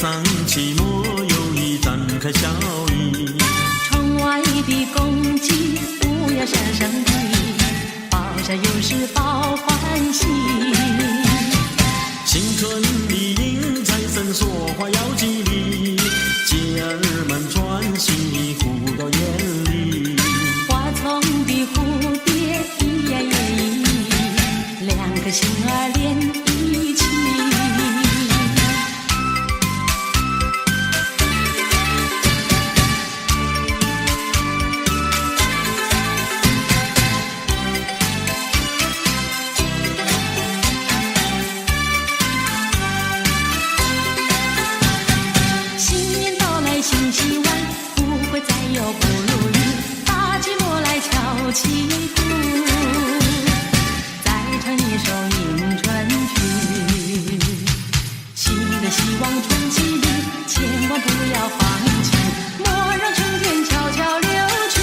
丧期末又已展开笑意。窗外的公鸡不要声声啼，报晓又是报欢喜。新春里迎财神说话要吉利，姐儿们专心护到眼里。花丛的蝴蝶一呀也一，两颗心儿连一起。新年到来新希望，不会再有不如意，大寂寞来敲起鼓，再唱一首迎春曲。新的希望春季里，千万不要放弃，莫让春天悄悄流去。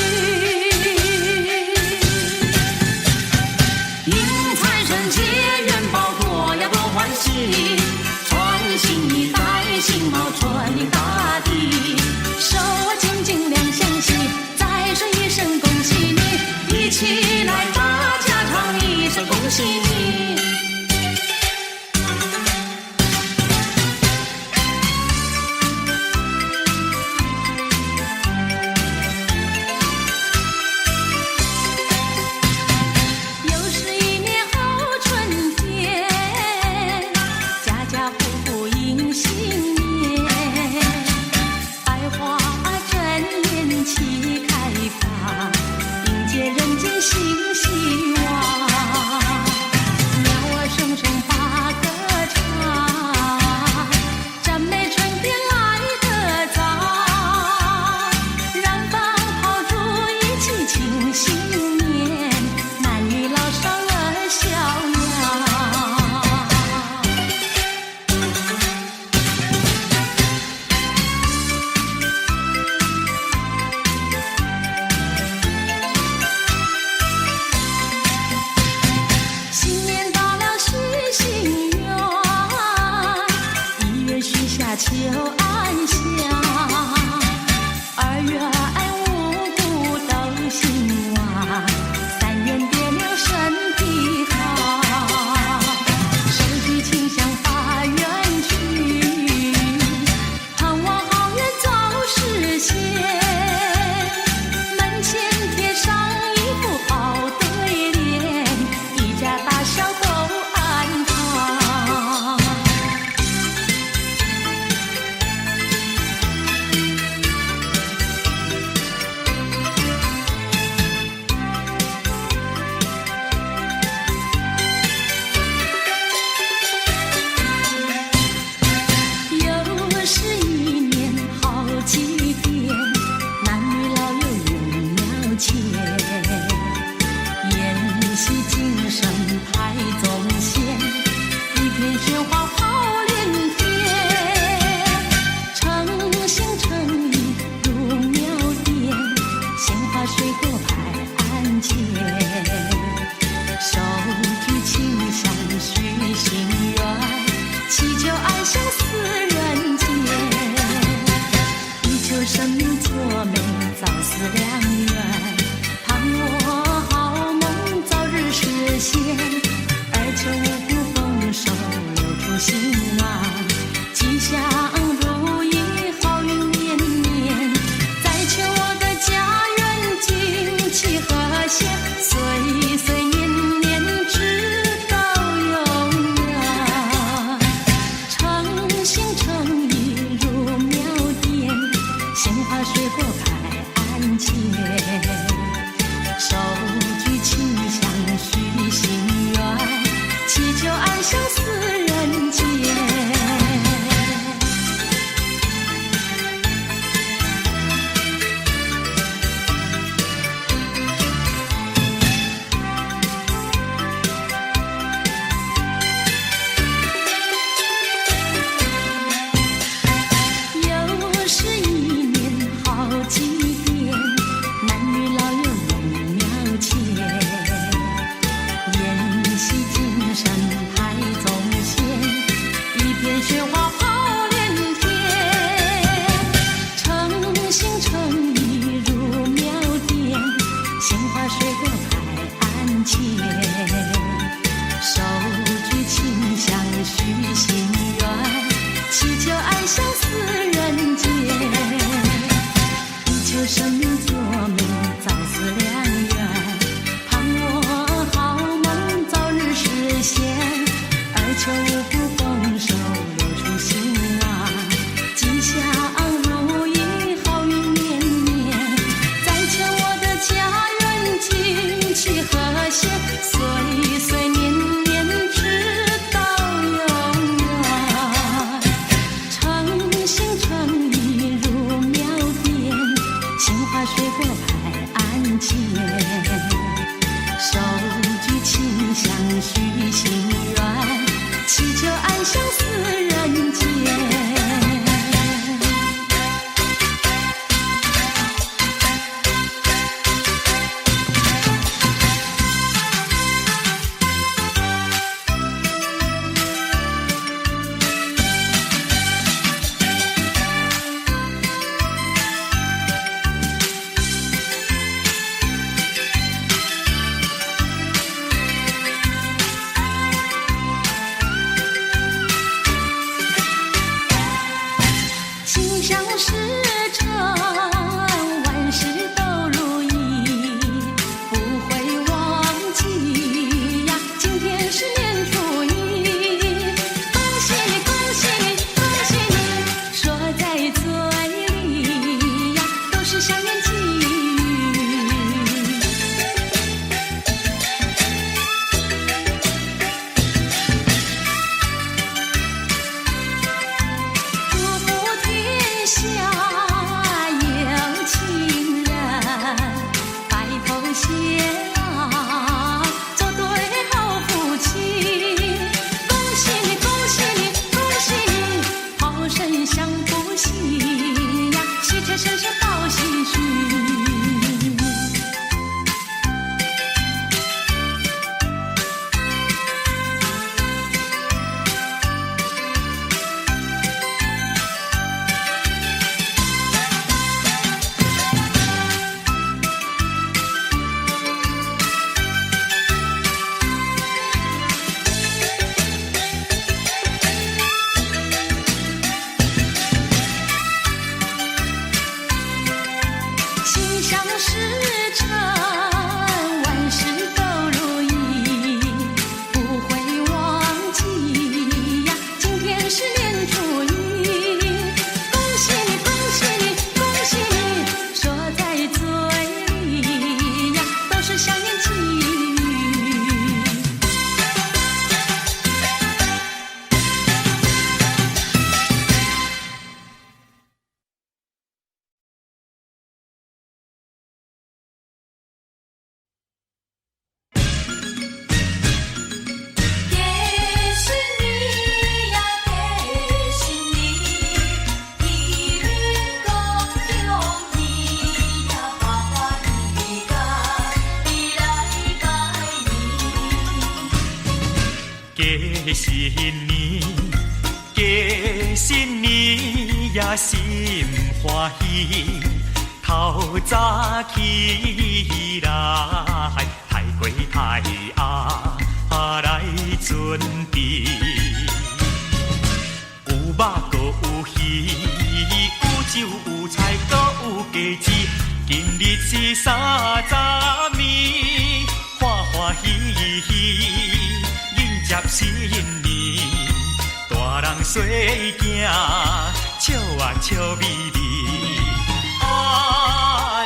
迎财神接元宝，多呀多欢喜，穿新衣戴新帽，春临大地，手握金金两相惜，再说一声恭喜你，一起来大家唱一声恭喜你。又是一年好春天，家家户户迎新年，百花争艳齐开放，迎接人间新希望。鸟儿声声把歌唱，赞美春天来得早，燃放炮竹一起庆新年，男女老少乐逍遥。新年到了许心愿，一月许下求安详，二月五谷都兴旺，三元别柳身体好，手举清香发愿去，盼望好愿早实现，门前贴上一副好对联，一家大小都安康。又是一年好几天，男女老幼永庙前，宴席精神排宗宪，一片喧哗炮连天，诚心诚意入庙殿，鲜花水果摆案前，手举清香许心愿，祈求安享四人间。相思人间。以求生命作美，早似良缘，盼我好梦早日实现，而求五谷丰收，留出兴旺，吉祥如意，好运绵绵。再求我的家人景气和谐，岁岁年年直到永远。诚心诚意如庙殿，鲜花水果排案前，手举清香许心愿，祈求安享死人间。心想事成，万事都如意，不会忘记呀。今天是年初一，恭喜你，恭喜你，恭喜你，说在嘴里呀，都是祥言吉语。祝福天下有情人，白头偕老，做对好夫妻。恭喜你，恭喜你，恭喜你，好生享福喜呀，喜车声声报喜讯。心想事成，万事都如意，不会忘记呀。今天是年初一，恭喜你，恭喜你，恭喜你，说在嘴里呀，都是祥言吉语。恭喜你呀，恭喜你，一日公中意呀，花花喜个，你来拜年。过新年，过新年呀，心欢喜。透早起来，抬过太鸭来准备。有肉搁有鱼，有酒有菜搁有鸡子。今日是30暝，欢欢喜喜迎接新年。大人细囝笑啊笑眯眯。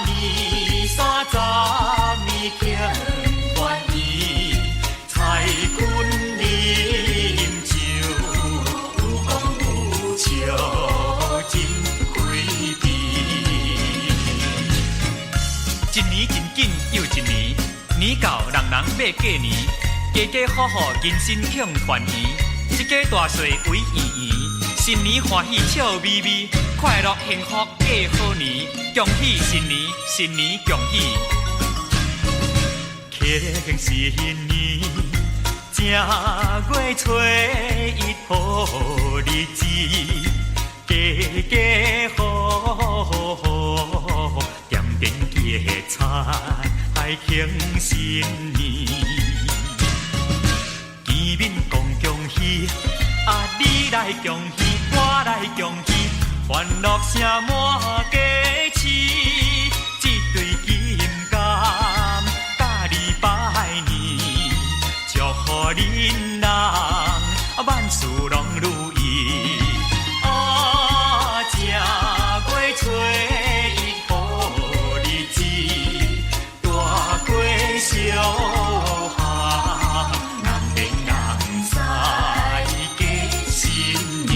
年30暝庆欢喜，彩裙饮酒，有讲有笑真开悲。一年真紧又一年，年到人人要过年，家家户户人心庆团圆，一家大细围圆圆，新年欢喜笑眯眯，快乐幸福过好年，恭喜新年，新年恭喜！庆新年，正月初一好日子，家家户户点点结彩庆新年。见面讲恭喜，啊你来恭喜，我来恭喜。欢乐声满街市，一对金柑甲你拜年，祝福恁人万事拢如意。正月初一好日子，大过小下，人连人在过新年。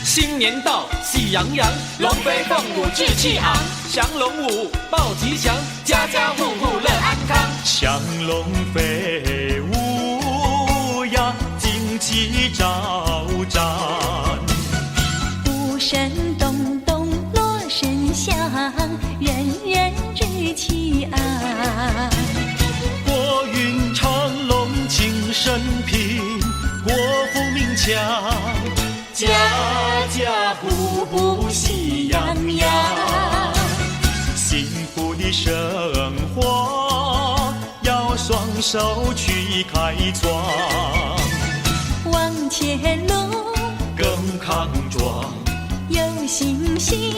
新年到，喜洋洋，龙飞凤舞志气昂，降龙舞报吉祥，家家户户乐安康。祥龙飞舞呀，旌旗招展。鼓声咚咚锣声响，人人志气昂。国运长隆庆生平，国富民强，家家户户喜洋洋。幸福的生活要双手去开创，往前路更康壮，有信心，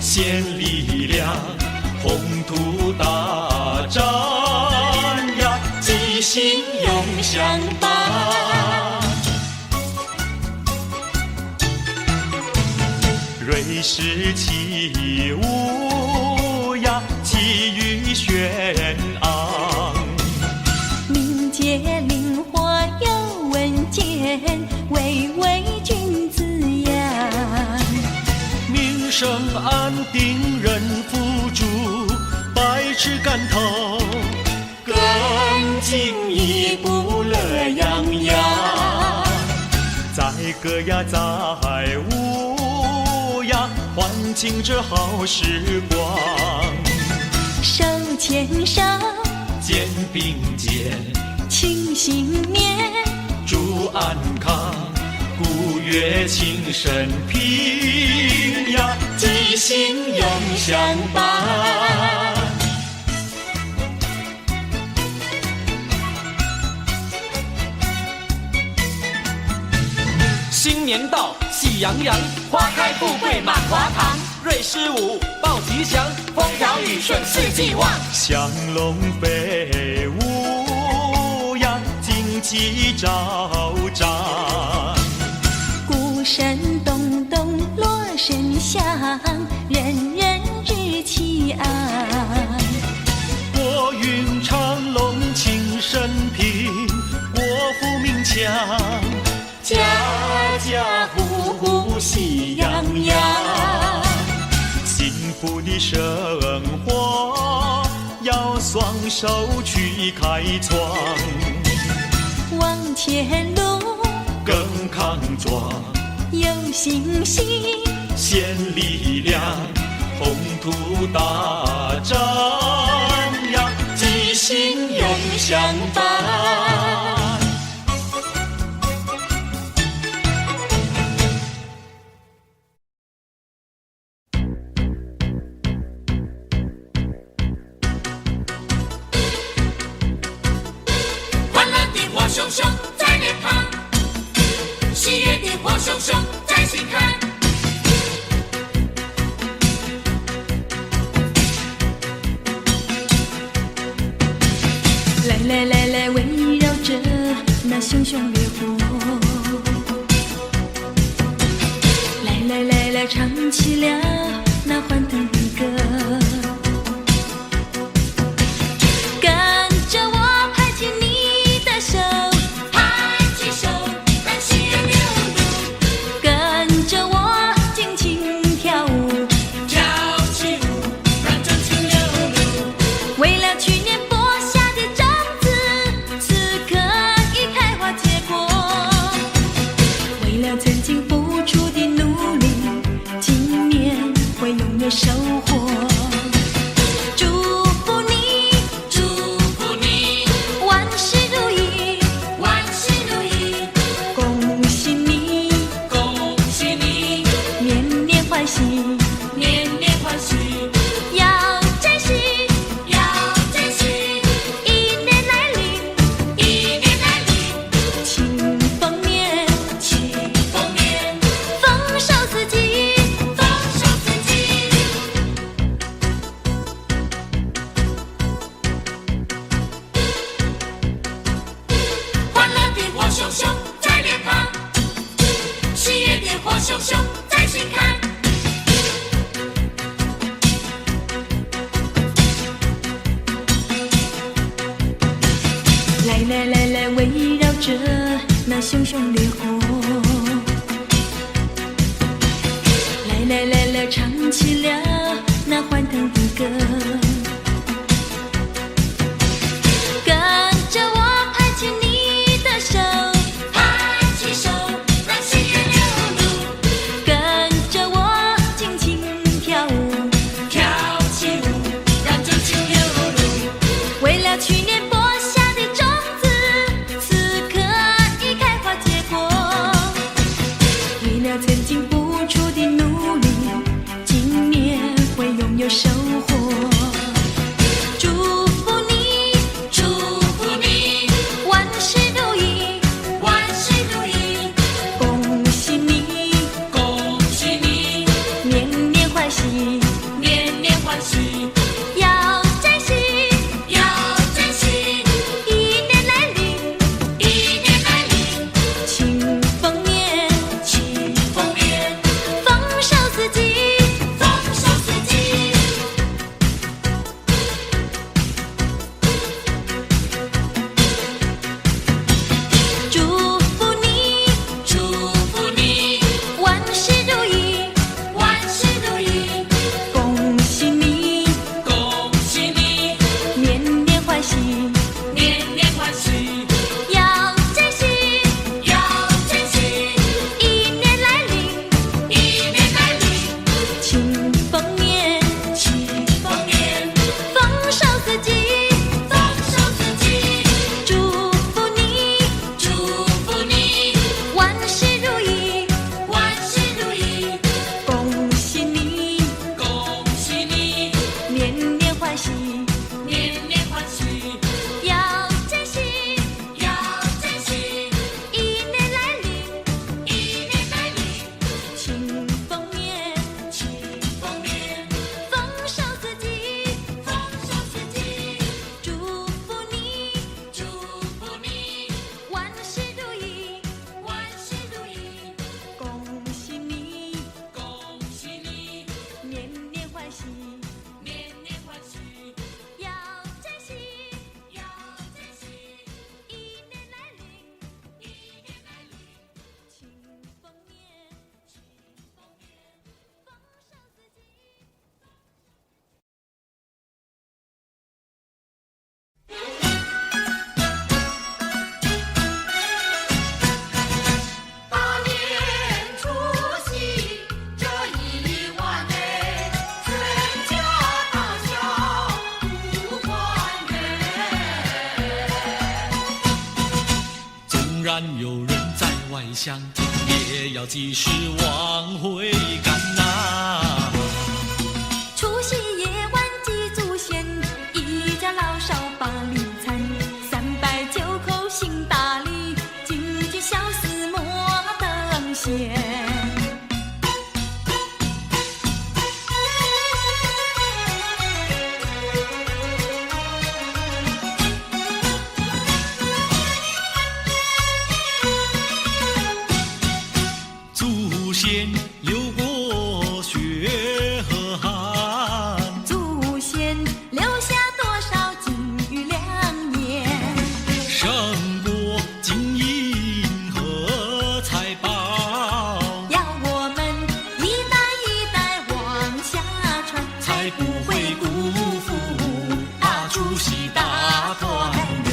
献力量，宏图大展呀，吉星永相伴。瑞士起舞呀，气宇轩昂。民间灵活有稳健，巍巍君子扬。民生安定人富足，百尺竿头更进一步乐洋洋。载歌呀载舞呀，欢庆这好时光。手牵手，肩并肩，庆新年，祝安康，古乐庆生平呀，吉星永相伴。新年到，喜洋洋，花开富贵满华堂。瑞士舞报吉祥，风调雨顺四季旺。祥龙飞舞呀，旌旗招展。鼓声咚咚锣声响，人人志气昂。国运长隆庆生平，国富民强，家家户户喜洋洋。幸福的生活要双手去开创，往前路更康壮，有信心，献力量，宏图大展呀，吉星永相伴。欢乐的火熊熊在脸庞，喜悦的火熊熊在心坎。来来来来，围绕着那熊熊烈火。来来来来，唱起了那欢腾的歌。跟着我拍起你的手，拍起手，让喜悦流露，跟着我尽情跳舞，跳起舞，让真情流露。为了去年播下的种子，此刻已开花结果。为了曾经付出的努力，今年会熊熊在心看。来来来来，围绕着那熊熊烈火，来来来来，唱起了那欢腾的歌，跟着我拍起你的手，拍起手，让岁月流露，跟着我轻轻跳舞，跳起舞，让真情流露。为了去年播下的种子，此刻已开花结果，为了曾经付出的努力，今年会拥有收获。祝福你，祝福你，万事如意，万事如意，恭喜你，恭喜你，年年欢喜，年年欢喜，要珍惜，要珍惜。一年来临，一年来临，庆丰年，庆丰年，丰收四季。丰收四季。祝福你，祝福你，万事如意，万事如意，恭喜你，恭喜你，年年欢喜，年年欢喜，要珍惜，要珍惜。一年来临，一年来临，庆丰年，庆丰年，丰收四季。丰收四季。祝福你，祝福你，万事如意，万事如意，恭喜你，恭喜你，年年欢喜，年年欢喜，要珍惜，要珍惜。一年来临，一年来临，庆丰年，庆丰年，丰收四季。丰收四季。祝福你，祝福你，万事如意，万事如意，恭喜你，恭喜你，年年欢喜，年年欢喜，要珍惜，要珍惜。一年来临，一年来临，庆丰年，庆丰年。丰收四季。大年初七这一晚内，全家大小不团圆。纵然有人在外乡，也要及时往回赶呐、除夕夜晚祭祖先，一家老少把礼餐，309口行大礼，金鸡小厮莫等闲。祖先流过血和汗，祖先留下多少金玉良言，胜过金银和财宝。要我们一代一代往下传，才不会辜负除夕大团圆。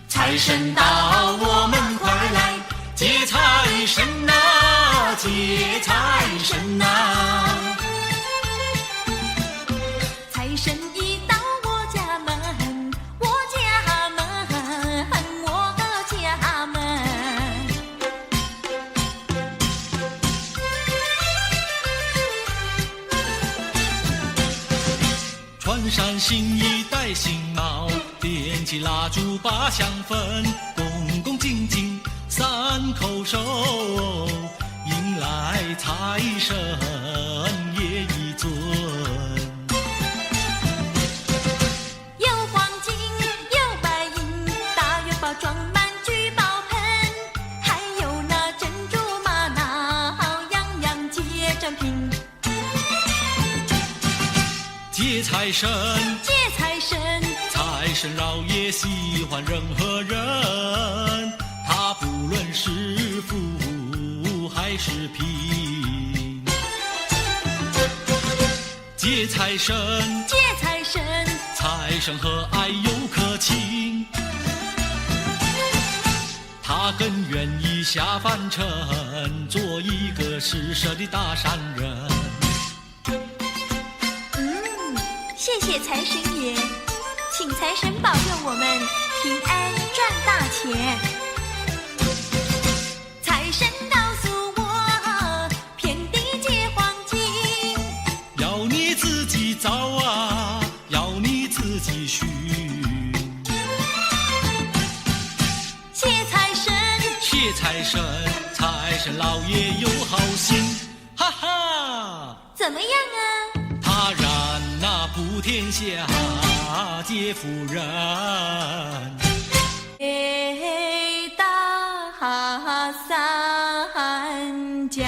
财神到，我们快来接财神呐、接财神呐、财神一到我家门，我家门，我家门。穿上新衣戴新帽，点起蜡烛把香氛，恭恭敬敬三叩首，迎来财神也一尊。有黄金，有白银，大元宝装满聚宝盆，还有那珍珠玛瑙，样样皆珍品。接财神，接财神，财神老爷喜欢任何人，他不论是富还是贫。接财神，接财神，财神和蔼又可亲，他更愿意下凡尘，做一个施舍的大善人。谢谢财神爷，请财神保佑我们平安赚大钱。财神告诉我，遍地皆黄金，要你自己找啊，要你自己寻。谢财神，谢财神，财神老爷有好心，哈哈，怎么样啊？他让那普天下皆富人。大伞降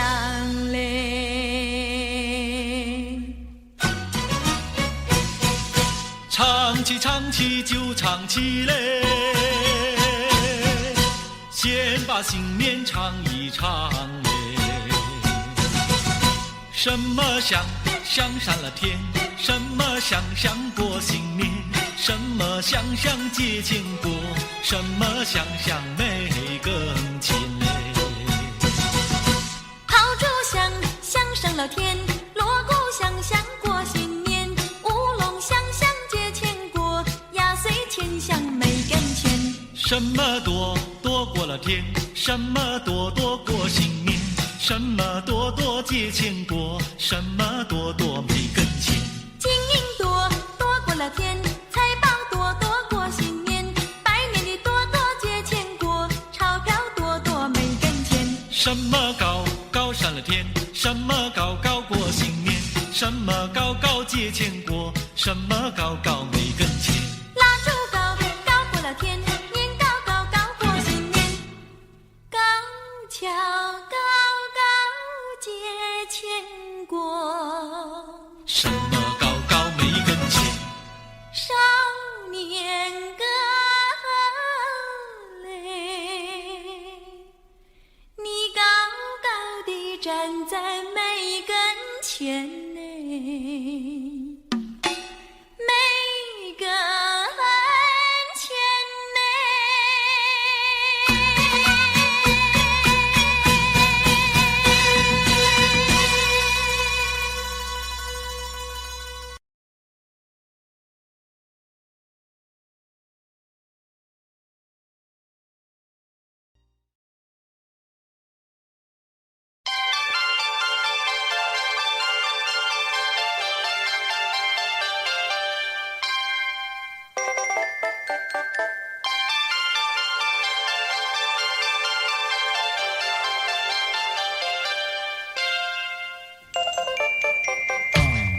嘞，唱起唱起就唱起嘞，先把新年唱一唱嘞。什么香香上了天，什么香香过新年，什么香香结千果，什么香香没更亲嘞。炮竹响响上了天，锣鼓响响过新年，乌龙响响结千果，压岁钱响没跟钱。什么多多过了天，什么多多过新年，什么多多结千果，什么多多没跟钱。金银多多过了天，财宝多多过新年，拜年的多多结千果，钞票多多没跟钱。什么高高上了天，什么高高过新年，什么高高结千果，什么高高没跟钱。蜡烛高高过了天，年糕高高过新年，高跷高高结千果。什么高高没跟钱。少年歌嘞，你高高地站在每根前嘞，每根前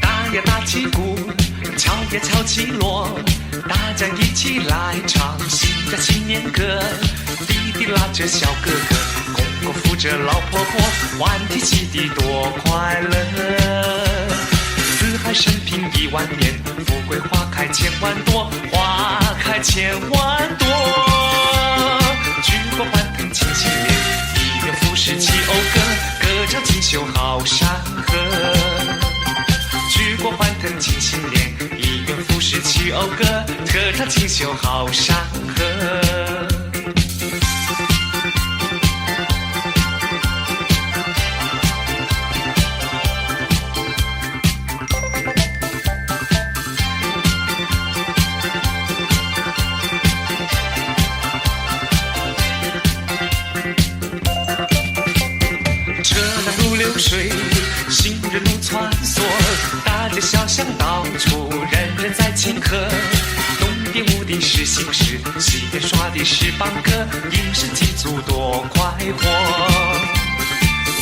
打呀打起鼓，敲呀敲起锣，大家一起来唱新家新年歌。弟弟拉着小哥哥，公公扶着老婆婆，欢天喜地多快乐。四海升平10000年，富贵花开千万朵，花开千万朵。举国欢腾庆新年，一元复始齐讴歌，歌唱锦绣好山河。举国欢腾庆新年，一元复始齐讴歌，歌唱锦绣好山河。车来如流水，行人如穿梭，大街小巷到处人人在庆贺。东点午地是新事，西点耍的是梆歌，一声祭祖多快活。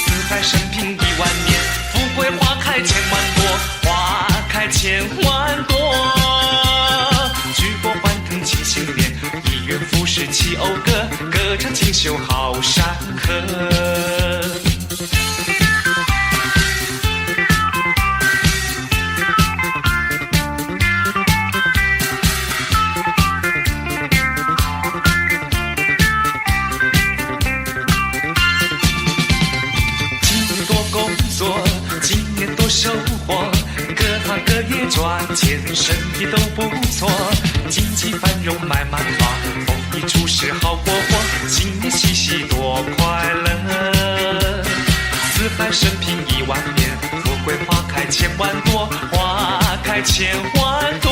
四海升平1万年，富贵花开千万朵，花开千万朵。举国欢腾庆新年，一元复始齐讴歌，歌唱锦绣好山河。今年多收获，各行各业赚钱，身体都不错，经济繁荣买满花，丰衣足食好过活，新年喜喜多快乐。四海升平1万年，富贵花开千万朵，花开千万朵。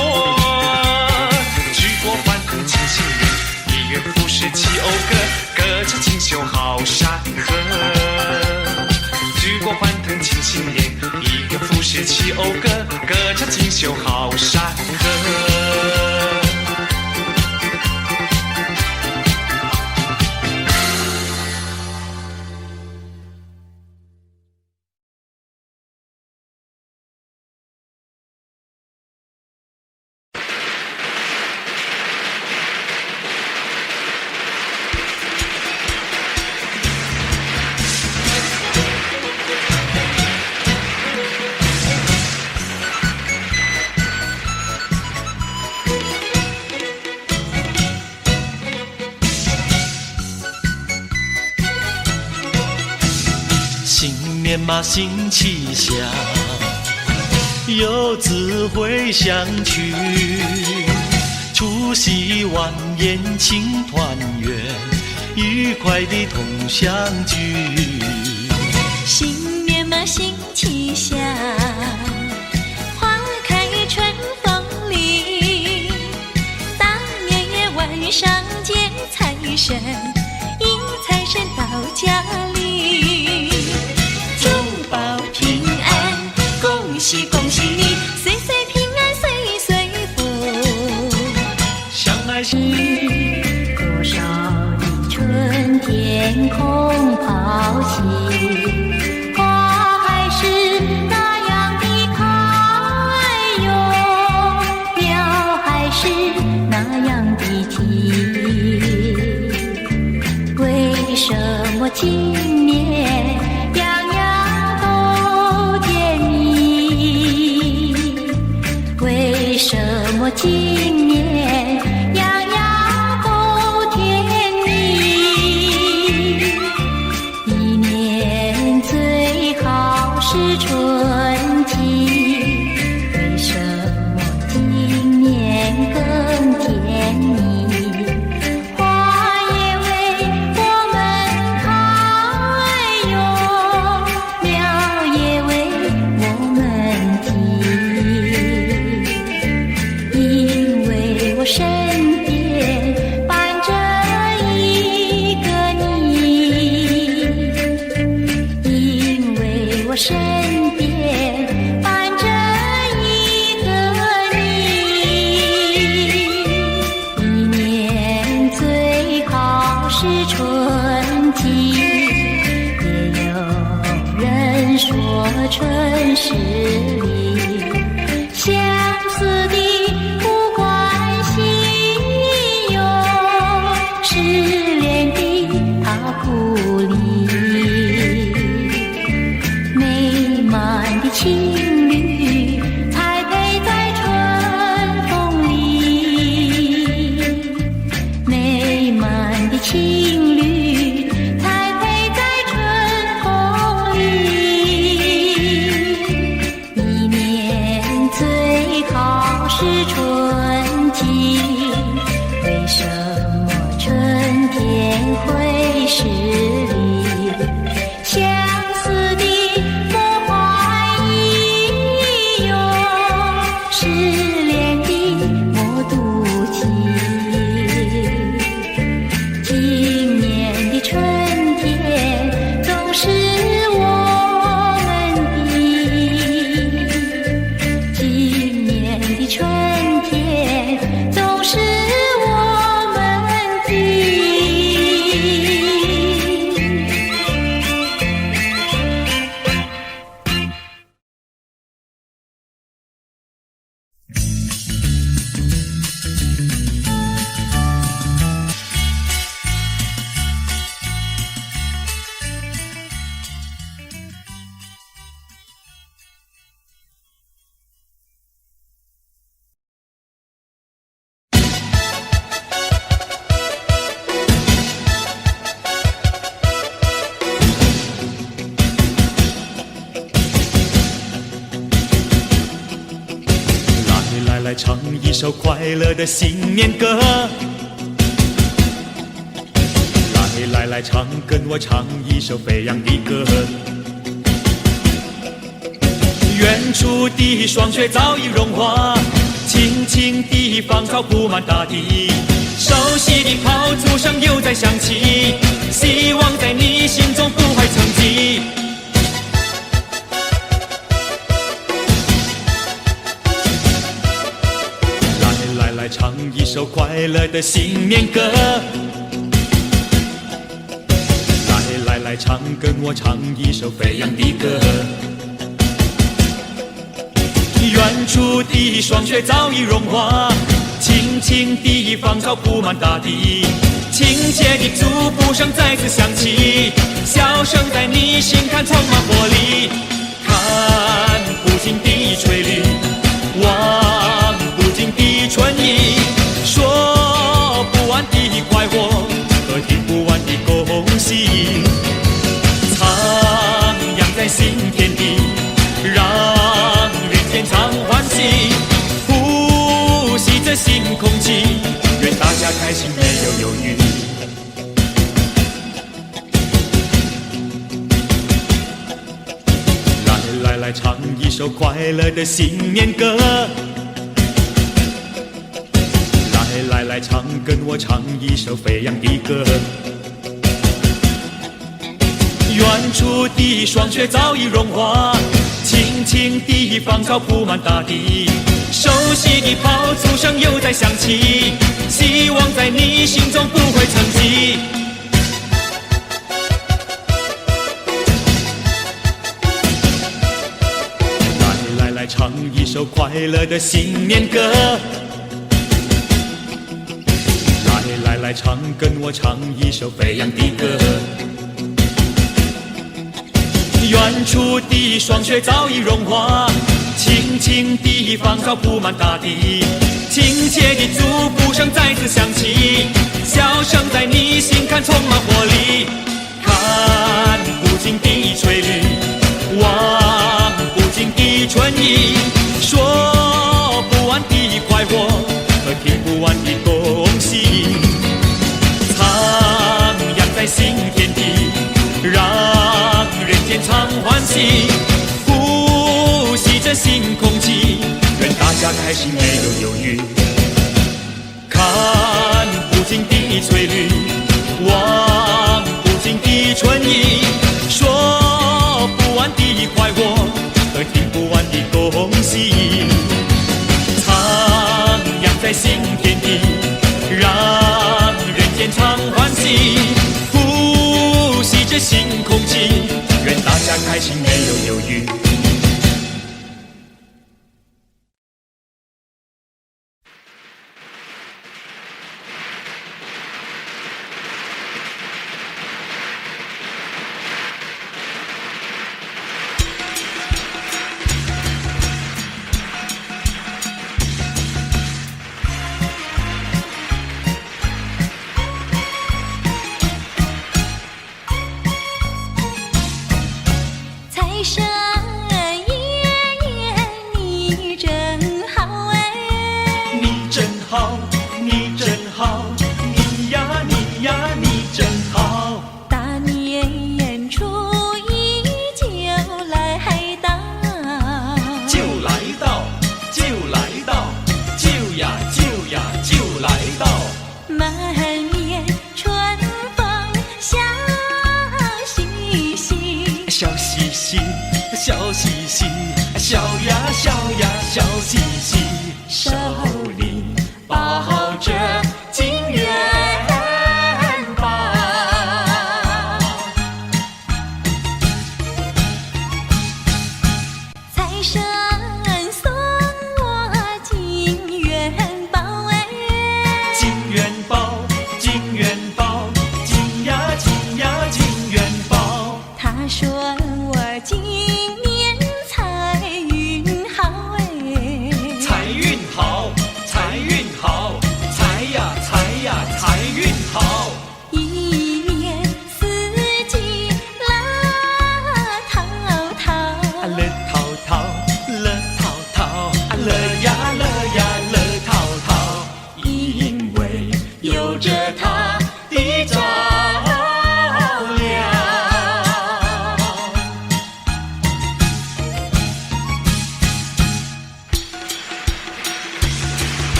举国欢腾庆新年，一元复始齐讴歌，歌唱锦绣好山河。举国欢腾庆新年，一元复始齐讴歌，歌唱锦绣好山河。年嘛新气象，有智慧相取，除夕晚宴庆团圆，愉快地同相聚。新年嘛新气象，花开春风里，大年夜晚上见财神，迎财神到家里，珠宝平安，恭喜恭喜你，岁岁平安岁岁福。相爱是多少的春天空抛弃，花还是那样的开哟，鸟还是那样的啼。为什么今年样样都甜蜜？为什么今年样样都甜蜜？一年最好是春季，为什么今年更甜蜜？花也为我们开哟，鸟也为我们啼，因为我身边伴着一个你，因为我身边伴着一个你。一年最好是春季，也有人说春是离，相思的不关心首快乐的新年歌。来来唱，跟我唱一首飞扬的歌。远处的霜雪早已融化，青青的芳草铺满大地，熟悉的炮竹声又在响起，希望在你心中不会沉寂。来来唱一首快乐的新年歌。来唱，跟我唱一首飞扬的歌。远处的霜雪早已融化，青青的芳草铺满大地，亲切的祝福声再次响起，笑声在你心坎充满活力。看不尽的翠绿，望不尽的春意，说不完的快活和听不完的恭喜。在新天地，让人间常欢喜，呼吸着新空气，愿大家开心没有忧郁。来唱一首快乐的新年歌。来唱，跟我唱一首飞扬的歌。远处的霜雪早已融化，青青的芳草铺满大地，熟悉的炮竹声又在响起，希望在你心中不会沉寂。来唱一首快乐的新年歌。来唱，跟我唱一首飞扬的歌。远处的霜雪早已融化，青青的芳草铺满大地，亲切的祝福声再次响起，笑声在你心坎充满活力。看不尽的翠绿，望不尽的春意，说不完的快活和听不完的恭喜。徜徉在新天地，让人间常欢喜，呼吸着新空气，愿大家开心没有忧郁。看不尽的翠绿，